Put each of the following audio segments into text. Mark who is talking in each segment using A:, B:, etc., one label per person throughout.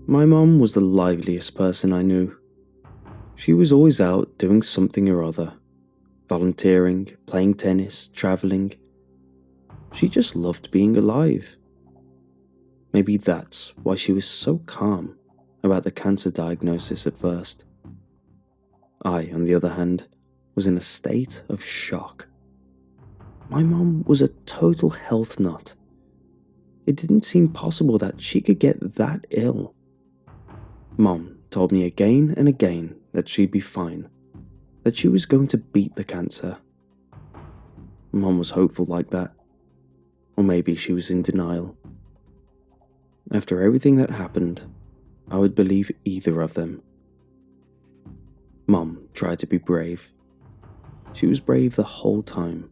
A: My mom was the liveliest person I knew. She was always out doing something or other, volunteering, playing tennis, traveling. She just loved being alive. Maybe that's why she was so calm about the cancer diagnosis at first. I, on the other hand, was in a state of shock. My mom was a total health nut. It didn't seem possible that she could get that ill. Mom told me again and again that she'd be fine, that she was going to beat the cancer. Mom was hopeful like that. Or maybe she was in denial. After everything that happened, I would believe either of them. Mom tried to be brave. She was brave the whole time.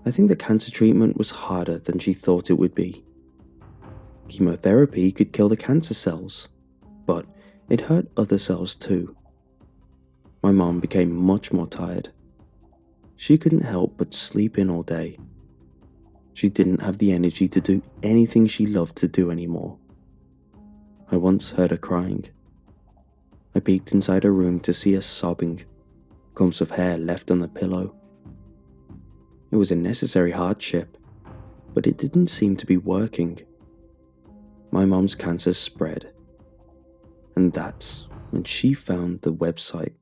A: I think the cancer treatment was harder than she thought it would be. Chemotherapy could kill the cancer cells, but it hurt other cells too. My mom became much more tired. She couldn't help but sleep in all day. She didn't have the energy to do anything she loved to do anymore. I once heard her crying. I peeked inside her room to see her sobbing, clumps of hair left on the pillow. It was a necessary hardship, but it didn't seem to be working. My mom's cancer spread, and that's when she found the website.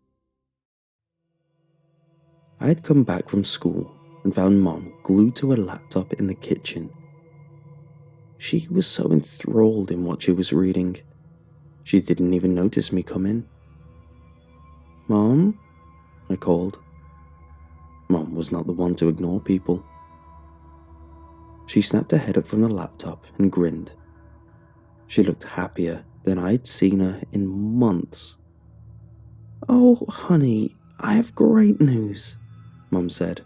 A: I had come back from school and found Mom glued to her laptop in the kitchen. She was so enthralled in what she was reading, she didn't even notice me come in. "Mom?" I called. Mom was not the one to ignore people. She snapped her head up from the laptop and grinned. She looked happier than I'd seen her in months. "Oh, honey, I have great news," Mom said.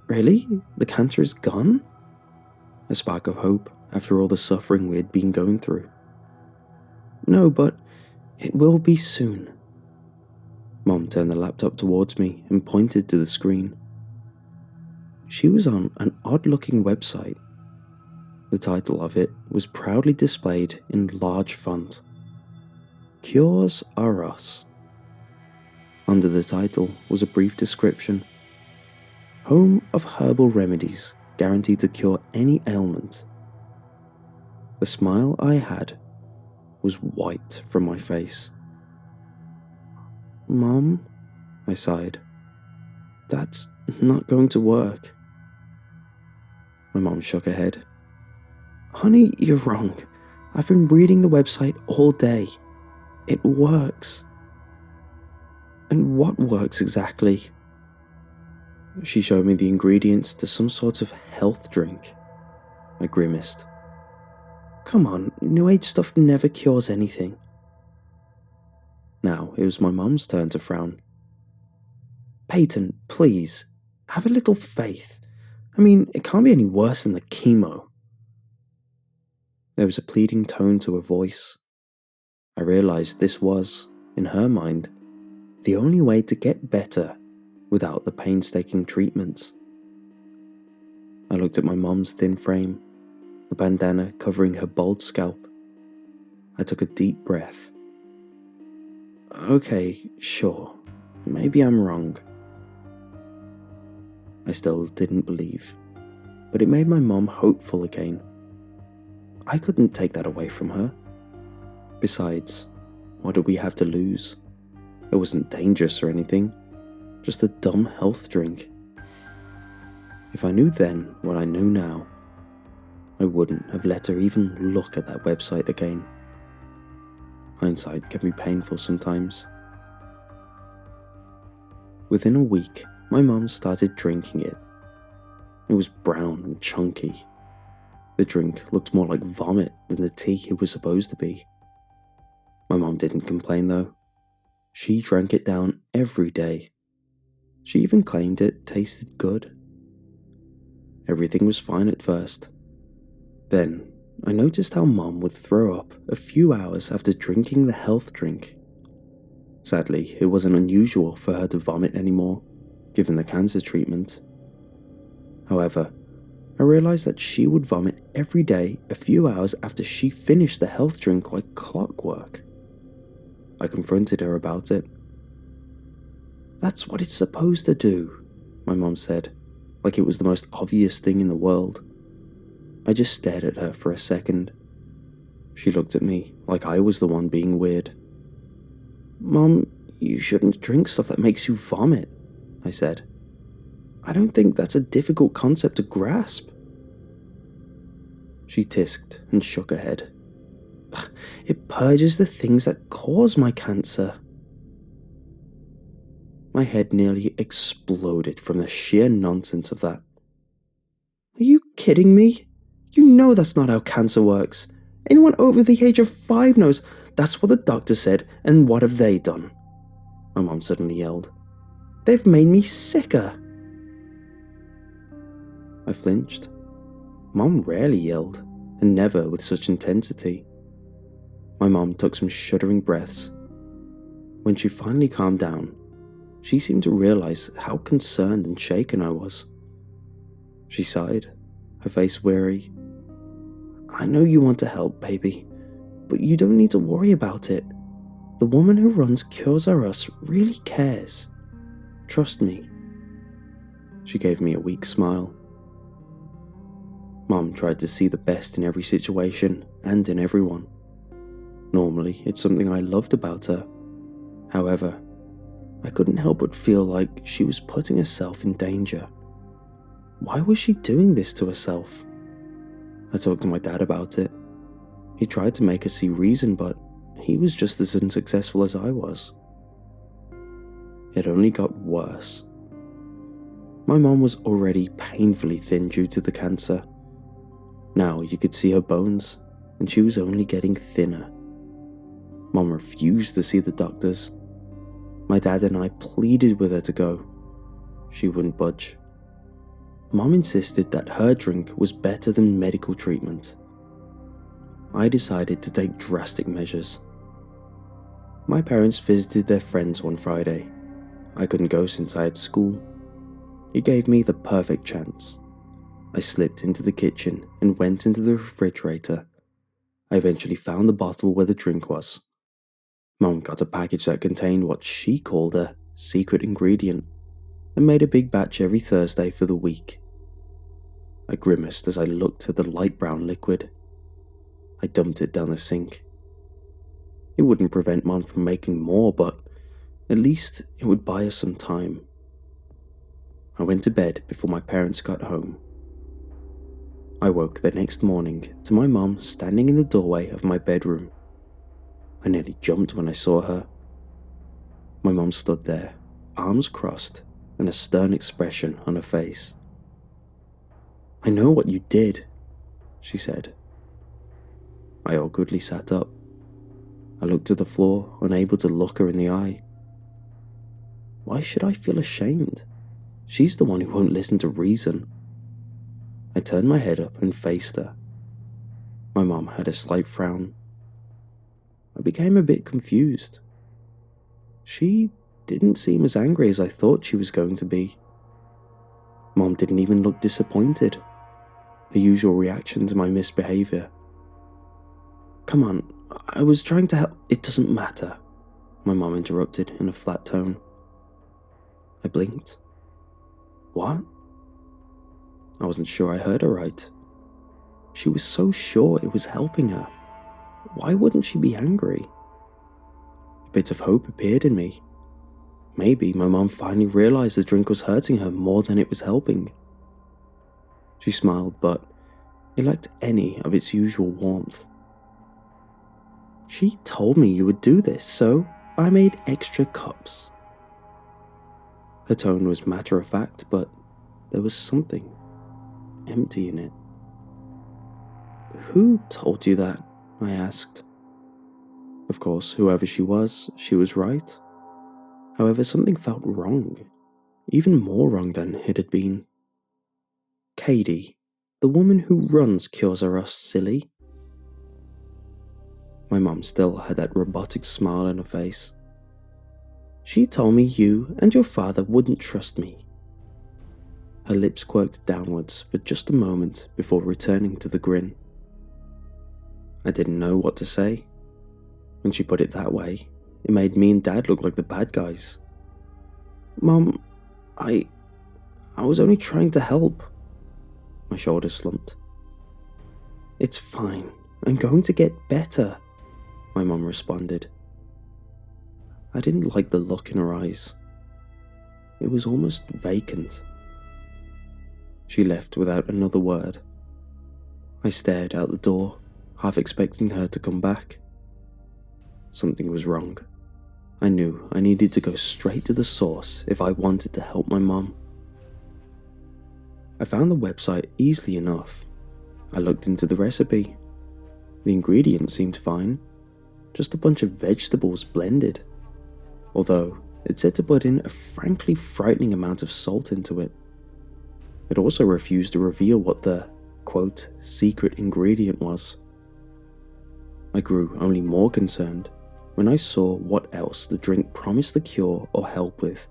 A: "Really? The cancer is gone?" A spark of hope after all the suffering we had been going through. "No, but it will be soon." Mom turned the laptop towards me and pointed to the screen. She was on an odd-looking website. The title of it was proudly displayed in large font. "Cures are us." Under the title was a brief description. "Home of herbal remedies guaranteed to cure any ailment." The smile I had was wiped from my face. "Mom," I sighed, "that's not going to work." My mom shook her head. "Honey, you're wrong. I've been reading the website all day. It works." "And what works exactly?" She showed me the ingredients to some sort of health drink. I grimaced. "Come on, New Age stuff never cures anything." Now it was my mom's turn to frown. "Peyton, please, have a little faith. I mean, it can't be any worse than the chemo." There was a pleading tone to her voice. I realized this was, in her mind, the only way to get better without the painstaking treatments. I looked at my mom's thin frame, the bandana covering her bald scalp. I took a deep breath. "Okay, sure. Maybe I'm wrong." I still didn't believe, but it made my mom hopeful again. I couldn't take that away from her. Besides, what did we have to lose? It wasn't dangerous or anything, just a dumb health drink. If I knew then what I know now, I wouldn't have let her even look at that website again. Hindsight can be painful sometimes. Within a week, my mom started drinking it. It was brown and chunky. The drink looked more like vomit than the tea it was supposed to be. My mom didn't complain though. She drank it down every day. She even claimed it tasted good. Everything was fine at first. Then, I noticed how Mom would throw up a few hours after drinking the health drink. Sadly, it wasn't unusual for her to vomit anymore, given the cancer treatment. However, I realized that she would vomit every day a few hours after she finished the health drink like clockwork. I confronted her about it. "That's what it's supposed to do," my mom said, like it was the most obvious thing in the world. I just stared at her for a second. She looked at me like I was the one being weird. "Mom, you shouldn't drink stuff that makes you vomit," I said. "I don't think that's a difficult concept to grasp." She tisked and shook her head. "It purges the things that cause my cancer." My head nearly exploded from the sheer nonsense of that. "Are you kidding me? You know that's not how cancer works. Anyone over the age of 5 knows that's what the doctor said, and what have they done?" My mom suddenly yelled. "They've made me sicker." I flinched. Mom rarely yelled, and never with such intensity. My mom took some shuddering breaths. When she finally calmed down, she seemed to realize how concerned and shaken I was. She sighed, her face weary. "I know you want to help, baby, but you don't need to worry about it. The woman who runs Cures R Us really cares. Trust me." She gave me a weak smile. Mom tried to see the best in every situation and in everyone. Normally, it's something I loved about her. However, I couldn't help but feel like she was putting herself in danger. Why was she doing this to herself? I talked to my dad about it. He tried to make her see reason, but he was just as unsuccessful as I was. It only got worse. My mom was already painfully thin due to the cancer. Now you could see her bones, and she was only getting thinner. Mom refused to see the doctors. My dad and I pleaded with her to go. She wouldn't budge. Mom insisted that her drink was better than medical treatment. I decided to take drastic measures. My parents visited their friends one Friday. I couldn't go since I had school. It gave me the perfect chance. I slipped into the kitchen and went into the refrigerator. I eventually found the bottle where the drink was. Mom got a package that contained what she called a secret ingredient and made a big batch every Thursday for the week. I grimaced as I looked at the light brown liquid. I dumped it down the sink. It wouldn't prevent Mom from making more, but at least it would buy us some time. I went to bed before my parents got home. I woke the next morning to my mom standing in the doorway of my bedroom. I nearly jumped when I saw her. My mom stood there, arms crossed, and a stern expression on her face. "I know what you did," she said. I awkwardly sat up. I looked to the floor, unable to look her in the eye. Why should I feel ashamed? She's the one who won't listen to reason. I turned my head up and faced her. My mom had a slight frown. I became a bit confused. She didn't seem as angry as I thought she was going to be. Mom didn't even look disappointed, her usual reaction to my misbehavior. "Come on, I was trying to help." "It doesn't matter," my mom interrupted in a flat tone. I blinked. What? I wasn't sure I heard her right. She was so sure it was helping her. Why wouldn't she be angry? A bit of hope appeared in me. Maybe my mom finally realized the drink was hurting her more than it was helping. She smiled, but it lacked any of its usual warmth. "She told me you would do this, so I made extra cups." Her tone was matter-of-fact, but there was something empty in it. "Who told you that?" I asked. Of course, whoever she was right. However, something felt wrong, even more wrong than it had been. "Katie, the woman who runs Cures R Us, silly." My mom still had that robotic smile on her face. "She told me you and your father wouldn't trust me." Her lips quirked downwards for just a moment before returning to the grin. I didn't know what to say. When she put it that way, it made me and Dad look like the bad guys. Mom, I was only trying to help. My shoulders slumped. It's fine. I'm going to get better, my mum responded. I didn't like the look in her eyes. It was almost vacant. She left without another word. I stared out the door, half expecting her to come back. Something was wrong. I knew I needed to go straight to the source if I wanted to help my mum. I found the website easily enough. I looked into the recipe. The ingredients seemed fine, just a bunch of vegetables blended. Although it said to put in a frankly frightening amount of salt into it. It also refused to reveal what the, quote, secret ingredient was. I grew only more concerned when I saw what else the drink promised to cure or help with.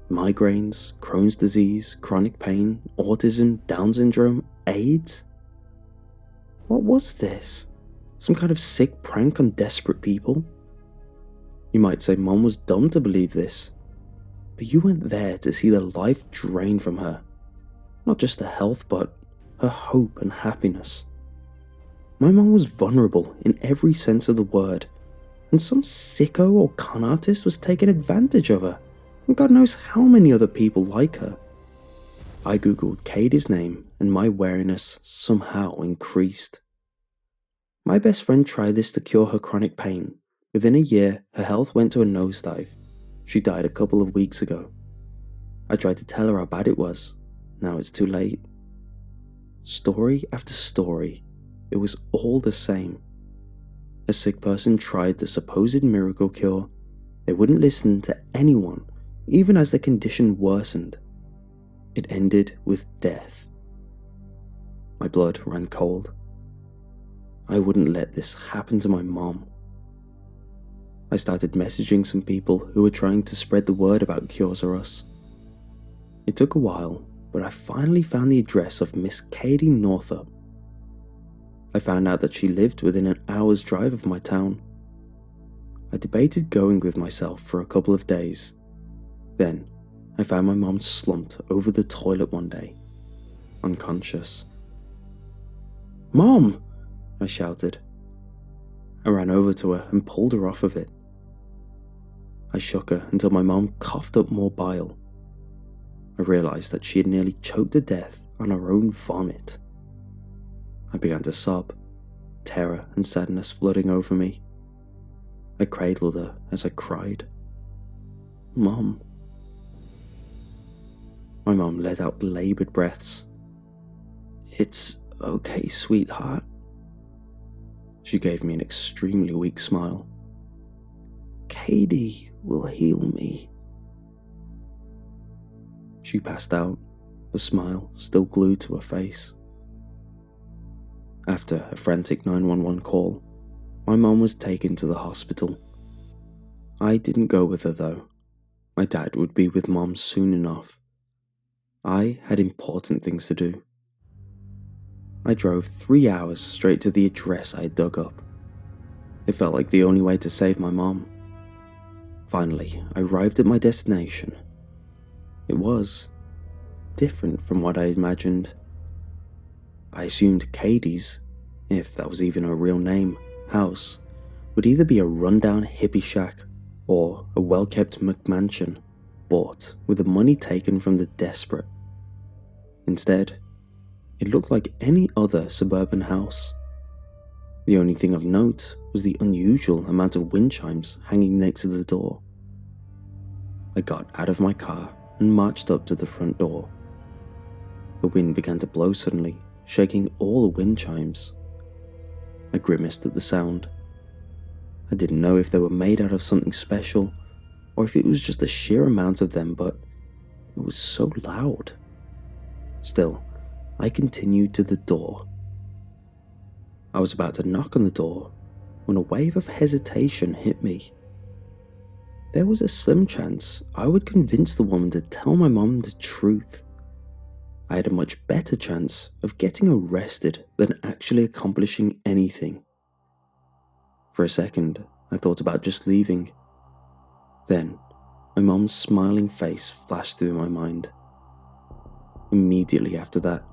A: Migraines, Crohn's disease, chronic pain, autism, Down syndrome, AIDS? What was this? Some kind of sick prank on desperate people? You might say Mom was dumb to believe this, but you weren't there to see the life drained from her. Not just her health, but her hope and happiness. My mom was vulnerable in every sense of the word, and some sicko or con artist was taking advantage of her, and God knows how many other people like her. I googled Katie's name and my wariness somehow increased. My best friend tried this to cure her chronic pain. Within a year, her health went to a nosedive. She died a couple of weeks ago. I tried to tell her how bad it was. Now it's too late. Story after story, it was all the same. A sick person tried the supposed miracle cure. They wouldn't listen to anyone, even as their condition worsened. It ended with death. My blood ran cold. I wouldn't let this happen to my mom. I started messaging some people who were trying to spread the word about Cures R Us. It took a while, but I finally found the address of Miss Katie Northup. I found out that she lived within an hour's drive of my town. I debated going with myself for a couple of days. Then, I found my mom slumped over the toilet one day, unconscious. "Mom!" I shouted. I ran over to her and pulled her off of it. I shook her until my mom coughed up more bile. I realized that she had nearly choked to death on her own vomit. I began to sob, terror and sadness flooding over me. I cradled her as I cried. "Mom." My mom let out labored breaths. "It's okay, sweetheart." She gave me an extremely weak smile. "Katie will heal me." She passed out, the smile still glued to her face. After a frantic 911 call, my mom was taken to the hospital. I didn't go with her though. My dad would be with Mom soon enough. I had important things to do. I drove 3 hours straight to the address I had dug up. It felt like the only way to save my mom. Finally, I arrived at my destination. It was different from what I imagined. I assumed Katie's, if that was even her real name, house would either be a rundown hippie shack or a well-kept McMansion bought with the money taken from the desperate. Instead, it looked like any other suburban house. The only thing of note was the unusual amount of wind chimes hanging next to the door. I got out of my car and marched up to the front door. The wind began to blow suddenly, shaking all the wind chimes. I grimaced at the sound. I didn't know if they were made out of something special or if it was just the sheer amount of them, but it was so loud. Still, I continued to the door. I was about to knock on the door when a wave of hesitation hit me. There was a slim chance I would convince the woman to tell my mom the truth. I had a much better chance of getting arrested than actually accomplishing anything. For a second, I thought about just leaving. Then, my mom's smiling face flashed through my mind. Immediately after that,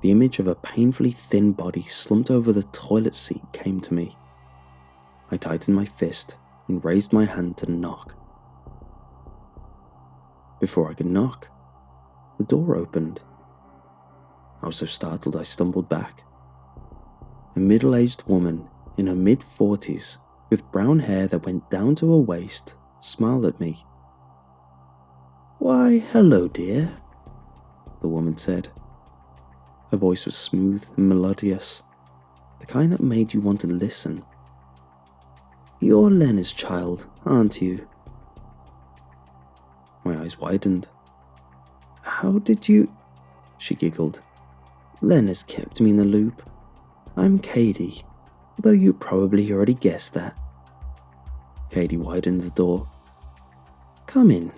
A: the image of a painfully thin body slumped over the toilet seat came to me. I tightened my fist and raised my hand to knock. Before I could knock, the door opened. I was so startled I stumbled back. A middle-aged woman in her mid-40s with brown hair that went down to her waist smiled at me. "Why, hello, dear," the woman said. Her voice was smooth and melodious, the kind that made you want to listen. "You're Lena's child, aren't you?" My eyes widened. "How did you—" she giggled. "Lena's kept me in the loop. I'm Katie, although you probably already guessed that." Katie widened the door. Come in.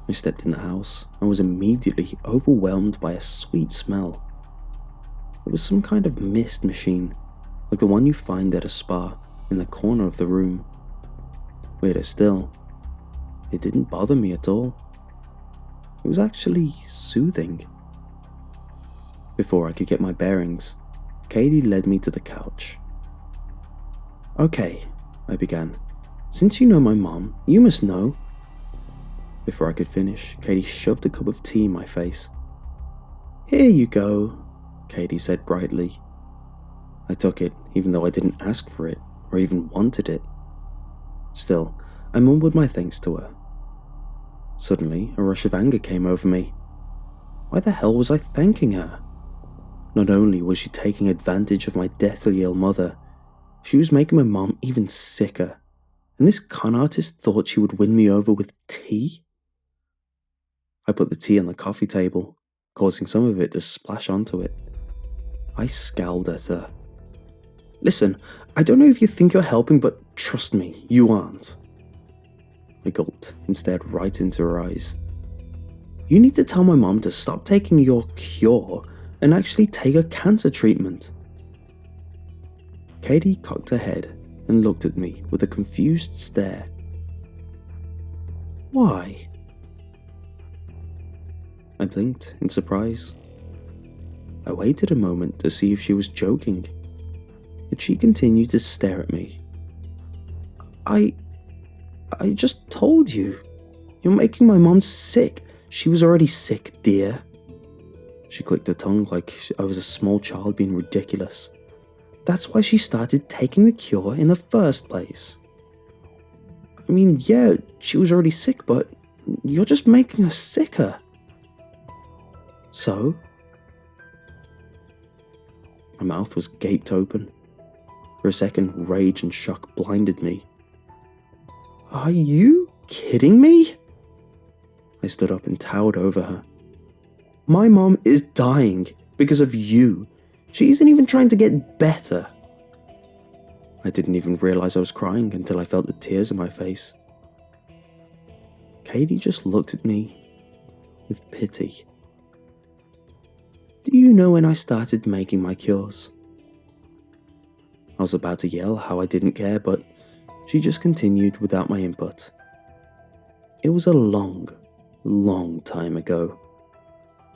A: I stepped in the house and was immediately overwhelmed by a sweet smell. It was some kind of mist machine, like the one you find at a spa in the corner of the room. Weirder still, it didn't bother me at all. It was actually soothing. Before I could get my bearings, Katie led me to the couch. "Okay," I began. "Since you know my mom, you must know—" Before I could finish, Katie shoved a cup of tea in my face. "Here you go," Katie said brightly. I took it, even though I didn't ask for it, or even wanted it. Still, I mumbled my thanks to her. Suddenly, a rush of anger came over me. Why the hell was I thanking her? Not only was she taking advantage of my deathly ill mother, she was making my mom even sicker, and this con artist thought she would win me over with tea? I put the tea on the coffee table, causing some of it to splash onto it. I scowled at her. "Listen, I don't know if you think you're helping, but trust me, you aren't." I gulped and stared right into her eyes. "You need to tell my mom to stop taking your cure and actually take her cancer treatment." Katie cocked her head and looked at me with a confused stare. "Why?" I blinked in surprise. I waited a moment to see if she was joking, but she continued to stare at me. I just told you. You're making my mom sick. She was already sick, dear." She clicked her tongue like I was a small child being ridiculous. "That's why she started taking the cure in the first place." "I mean, yeah, she was already sick, but you're just making her sicker." "So?" My mouth was gaped open. For a second, rage and shock blinded me. "Are you kidding me?" I stood up and towered over her. "My mom is dying because of you. She isn't even trying to get better." I didn't even realize I was crying until I felt the tears in my face. Katie just looked at me with pity. "Do you know when I started making my cures?" I was about to yell how I didn't care, but she just continued without my input. "It was a long time ago.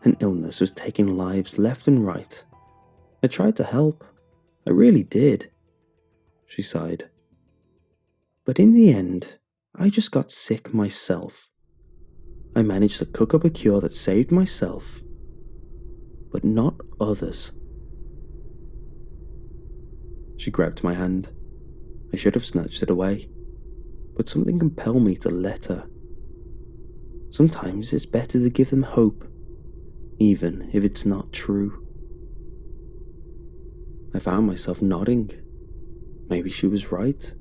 A: An illness was taking lives left and right. I tried to help. I really did." She sighed. "But in the end, I just got sick myself. I managed to cook up a cure that saved myself, but not others." She grabbed my hand. I should have snatched it away, but something compelled me to let her. Sometimes it's better to give them hope, even if it's not true. I found myself nodding. Maybe she was right.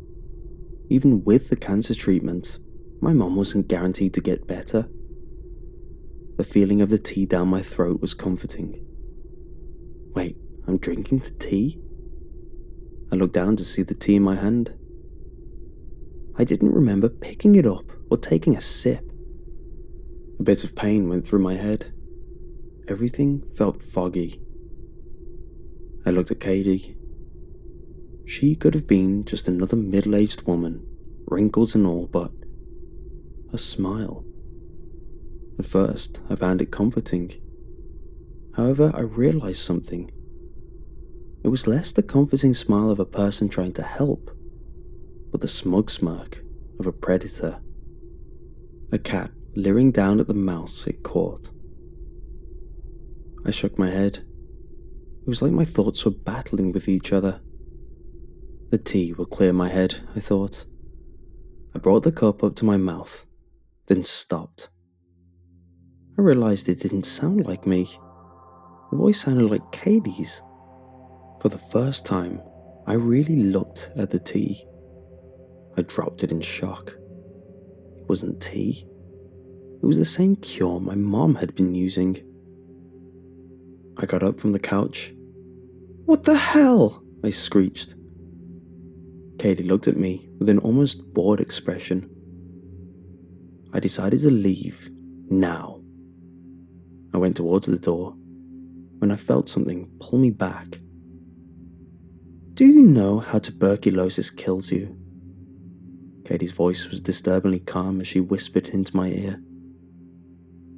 A: Even with the cancer treatment, my mom wasn't guaranteed to get better. The feeling of the tea down my throat was comforting. Wait, I'm drinking the tea? I looked down to see the tea in my hand. I didn't remember picking it up or taking a sip. A bit of pain went through my head. Everything felt foggy. I looked at Katie. She could have been just another middle-aged woman, wrinkles and all, but her smile. At first, I found it comforting. However, I realized something. It was less the comforting smile of a person trying to help, but the smug smirk of a predator. A cat leering down at the mouse it caught. I shook my head. It was like my thoughts were battling with each other. The tea will clear my head, I thought. I brought the cup up to my mouth, then stopped. I realized it didn't sound like me. The voice sounded like Katie's. For the first time, I really looked at the tea. I dropped it in shock. It wasn't tea. It was the same cure my mom had been using. I got up from the couch. "What the hell?" I screeched. Katie looked at me with an almost bored expression. I decided to leave now. I went towards the door when I felt something pull me back. "Do you know how tuberculosis kills you?" Katie's voice was disturbingly calm as she whispered into my ear.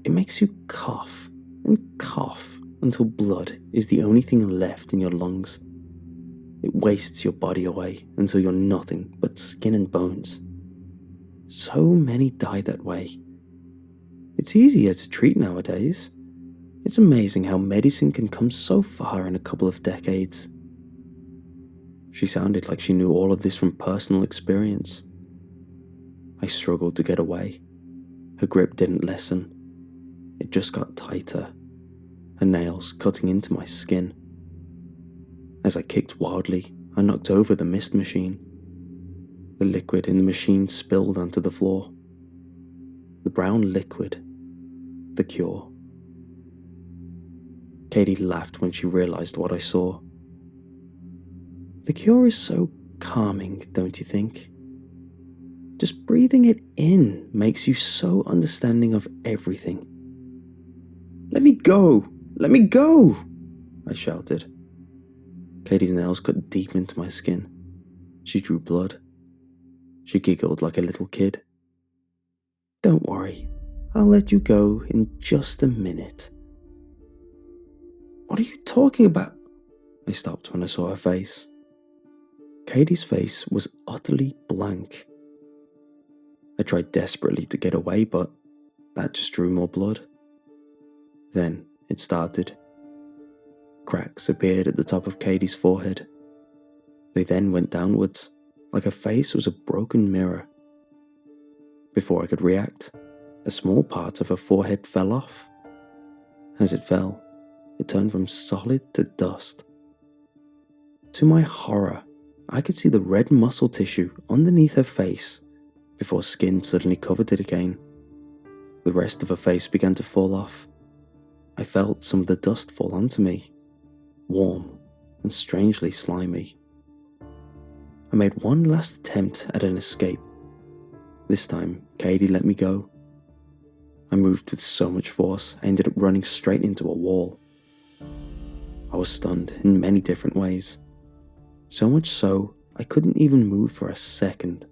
A: "It makes you cough and cough until blood is the only thing left in your lungs. It wastes your body away until you're nothing but skin and bones. So many die that way. It's easier to treat nowadays. It's amazing how medicine can come so far in a couple of decades." She sounded like she knew all of this from personal experience. I struggled to get away. Her grip didn't lessen. It just got tighter, her nails cutting into my skin. As I kicked wildly, I knocked over the mist machine. The liquid in the machine spilled onto the floor. The brown liquid. The cure. Katie laughed when she realized what I saw. "The cure is so calming, don't you think? Just breathing it in makes you so understanding of everything." "Let me go! Let me go!" I shouted. Katie's nails cut deep into my skin. She drew blood. She giggled like a little kid. "Don't worry, I'll let you go in just a minute." "What are you talking about?" I stopped when I saw her face. Katie's face was utterly blank. I tried desperately to get away, but that just drew more blood. Then it started. Cracks appeared at the top of Katie's forehead. They then went downwards, like her face was a broken mirror. Before I could react, a small part of her forehead fell off. As it fell, it turned from solid to dust. To my horror, I could see the red muscle tissue underneath her face before skin suddenly covered it again. The rest of her face began to fall off. I felt some of the dust fall onto me, warm and strangely slimy. I made one last attempt at an escape. This time, Katie let me go. I moved with so much force, I ended up running straight into a wall. I was stunned in many different ways. So much so, I couldn't even move for a second.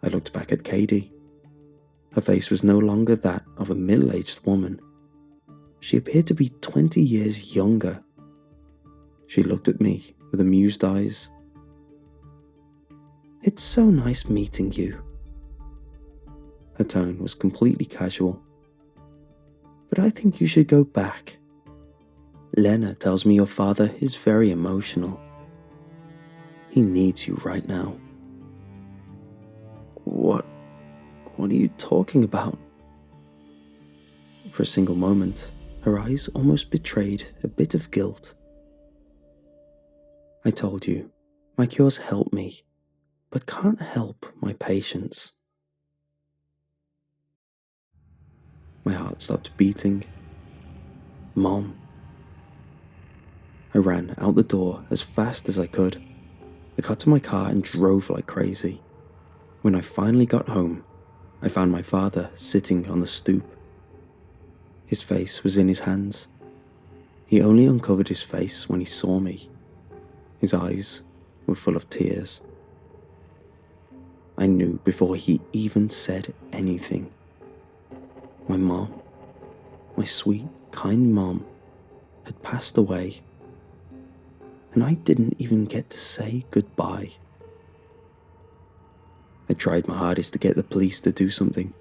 A: I looked back at Katie. Her face was no longer that of a middle-aged woman. She appeared to be 20 years younger. She looked at me with amused eyes. "It's so nice meeting you." Her tone was completely casual. "But I think you should go back. Lena tells me your father is very emotional. He needs you right now." What are you talking about?" For a single moment, her eyes almost betrayed a bit of guilt. "I told you, my cures help me, but can't help my patients." My heart stopped beating. Mom. I ran out the door as fast as I could. I got to my car and drove like crazy. When I finally got home, I found my father sitting on the stoop. His face was in his hands. He only uncovered his face when he saw me. His eyes were full of tears. I knew before he even said anything. My mom, my sweet, kind mom, had passed away, and I didn't even get to say goodbye. I tried my hardest to get the police to do something,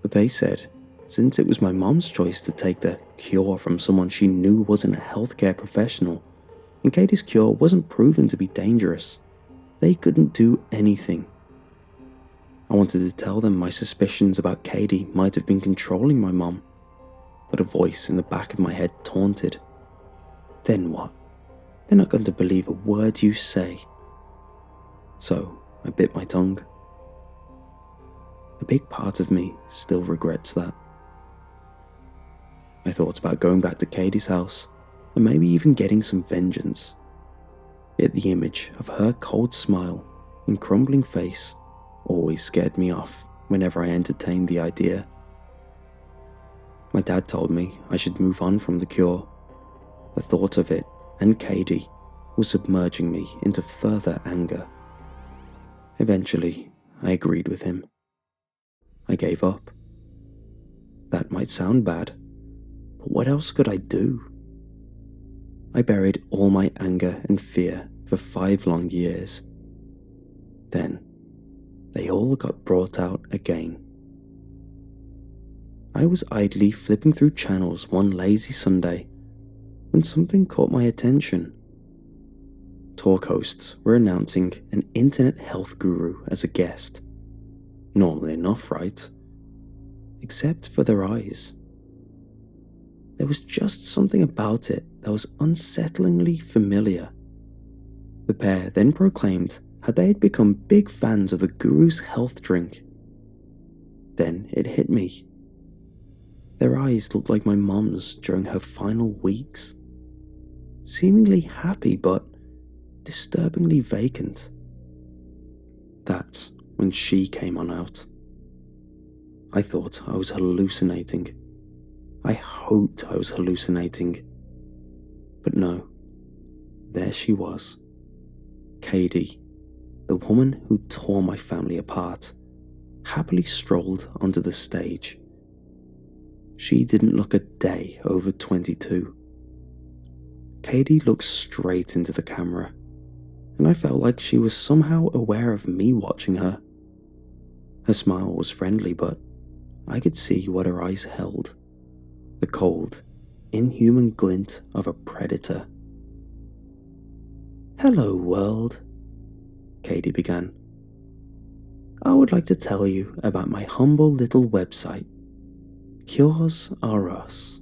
A: but they said since it was my mom's choice to take the cure from someone she knew wasn't a healthcare professional, and Katie's cure wasn't proven to be dangerous, they couldn't do anything. I wanted to tell them my suspicions about Katie might have been controlling my mom, but a voice in the back of my head taunted. Then what? They're not going to believe a word you say. So I bit my tongue. A big part of me still regrets that. I thought about going back to Katie's house and maybe even getting some vengeance. Yet the image of her cold smile and crumbling face always scared me off whenever I entertained the idea. My dad told me I should move on from the cure. The thought of it and Katie was submerging me into further anger. Eventually, I agreed with him. I gave up. That might sound bad, but what else could I do? I buried all my anger and fear for 5 long years. Then, they all got brought out again. I was idly flipping through channels one lazy Sunday when something caught my attention. Talk hosts were announcing an internet health guru as a guest. Normal enough, right? Except for their eyes. There was just something about it that was unsettlingly familiar. The pair then proclaimed how they had become big fans of the guru's health drink. Then it hit me. Their eyes looked like my mom's during her final weeks. Seemingly happy but disturbingly vacant. That's when she came on out. I thought I was hallucinating. I hoped I was hallucinating. But no, there she was. Katie, the woman who tore my family apart, happily strolled onto the stage. She didn't look a day over 22. Katie looked straight into the camera, and I felt like she was somehow aware of me watching her. Her smile was friendly, but I could see what her eyes held. The cold, inhuman glint of a predator. "Hello, world," Katie began. "I would like to tell you about my humble little website, Cures Are Us.